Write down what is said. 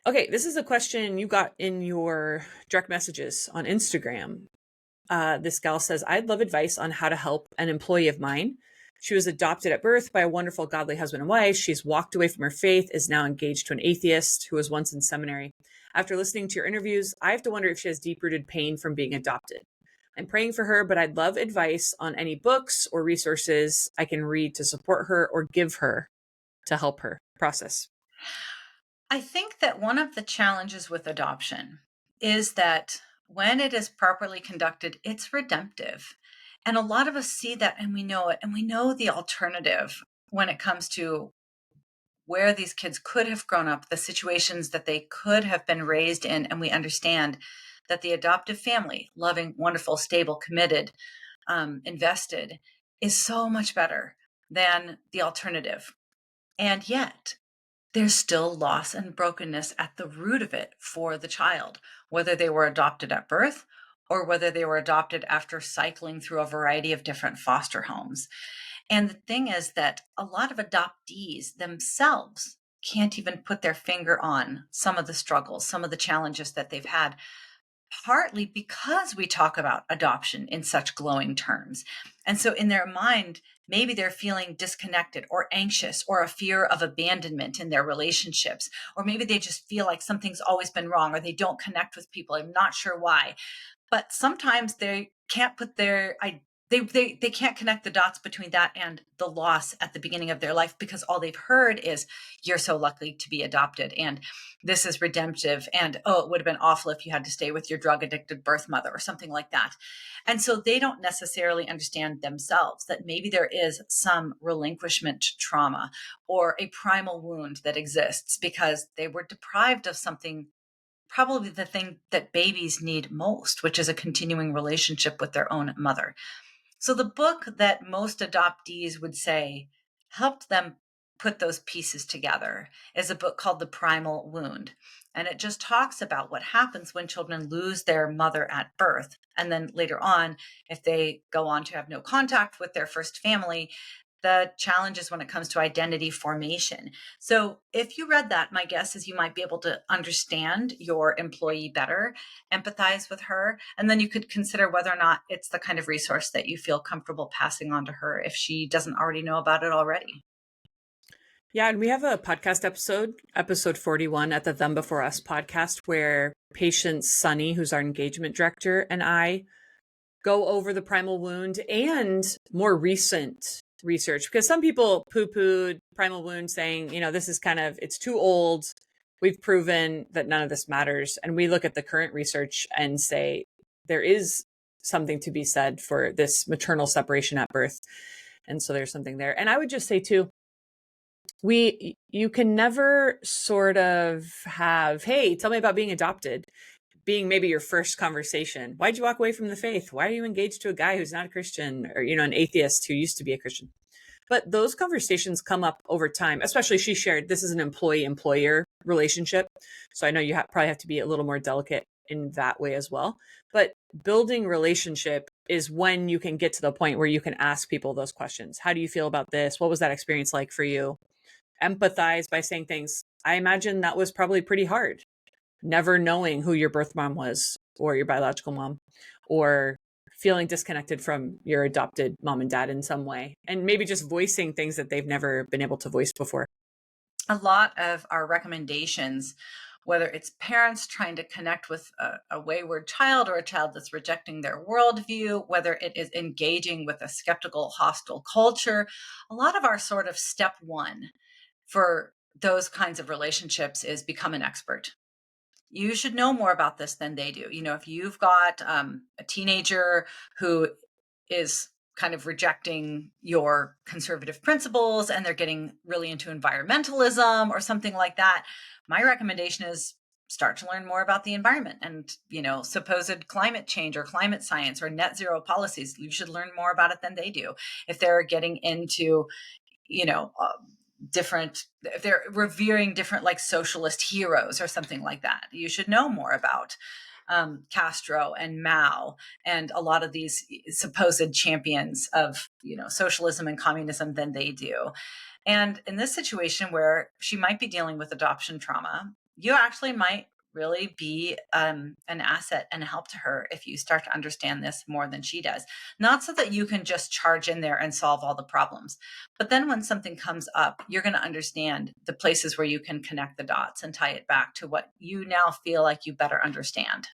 Okay, this is a question you got in your direct messages on Instagram. This gal says, I'd love advice on how to help an employee of mine. She was adopted at birth by a wonderful, godly husband and wife. She's walked away from her faith, is now engaged to an atheist who was once in seminary. After listening to your interviews, I have to wonder if she has deep rooted pain from being adopted. I'm praying for her, but I'd love advice on any books or resources I can read to support her or give her to help her process. I think that one of the challenges with adoption is that when it is properly conducted, it's redemptive. And a lot of us see that and we know it, and we know the alternative when it comes to where these kids could have grown up, the situations that they could have been raised in. And we understand that the adoptive family, loving, wonderful, stable, committed, invested, is so much better than the alternative. And yet, there's still loss and brokenness at the root of it for the child, whether they were adopted at birth or whether they were adopted after cycling through a variety of different foster homes. And the thing is that a lot of adoptees themselves can't even put their finger on some of the struggles, some of the challenges that they've had, partly because we talk about adoption in such glowing terms. And so in their mind, maybe they're feeling disconnected or anxious or a fear of abandonment in their relationships. Or maybe they just feel like something's always been wrong or they don't connect with people. I'm not sure why. But sometimes they can't put their they can't connect the dots between that and the loss at the beginning of their life, because all they've heard is you're so lucky to be adopted and this is redemptive, and oh, it would have been awful if you had to stay with your drug addicted birth mother or something like that. And so they don't necessarily understand themselves that maybe there is some relinquishment trauma or a primal wound that exists because they were deprived of something, probably the thing that babies need most, which is a continuing relationship with their own mother. So the book that most adoptees would say helped them put those pieces together is a book called The Primal Wound. And it just talks about what happens when children lose their mother at birth. And then later on, if they go on to have no contact with their first family, the challenges when it comes to identity formation. So if you read that, my guess is you might be able to understand your employee better, empathize with her, and then you could consider whether or not it's the kind of resource that you feel comfortable passing on to her if she doesn't already know about it already. Yeah, and we have a podcast episode 41 at the Them Before Us podcast, where Patience Sunny, who's our engagement director, and I go over the primal wound and more recent research. Because some people poo-pooed primal wound saying, this is it's too old. We've proven that none of this matters. And we look at the current research and say there is something to be said for this maternal separation at birth. And so there's something there. And I would just say too, you can never sort of have, hey, tell me about being adopted, being maybe your first conversation. Why'd you walk away from the faith? Why are you engaged to a guy who's not a Christian, or an atheist who used to be a Christian? But those conversations come up over time. Especially, she shared this is an employee-employer relationship, so I know you probably have to be a little more delicate in that way as well. But building relationship is when you can get to the point where you can ask people those questions. How do you feel about this? What was that experience like for you? Empathize by saying things. I imagine that was probably pretty hard, never knowing who your birth mom was or your biological mom, or feeling disconnected from your adopted mom and dad in some way, and maybe just voicing things that they've never been able to voice before. A lot of our recommendations, whether it's parents trying to connect with a wayward child or a child that's rejecting their worldview, whether it is engaging with a skeptical, hostile culture, a lot of our sort of step one for those kinds of relationships is become an expert. You should know more about this than they do. If you've got a teenager who is kind of rejecting your conservative principles and they're getting really into environmentalism or something like that, my recommendation is start to learn more about the environment and, supposed climate change or climate science or net zero policies. You should learn more about it than they do. If they're getting into, you know, uh, different, if they're revering different like socialist heroes or something like that, you should know more about Castro and Mao and a lot of these supposed champions of socialism and communism than they do. And in this situation where she might be dealing with adoption trauma, you actually might really be an asset and a help to her if you start to understand this more than she does. Not so that you can just charge in there and solve all the problems, but then when something comes up, you're going to understand the places where you can connect the dots and tie it back to what you now feel like you better understand.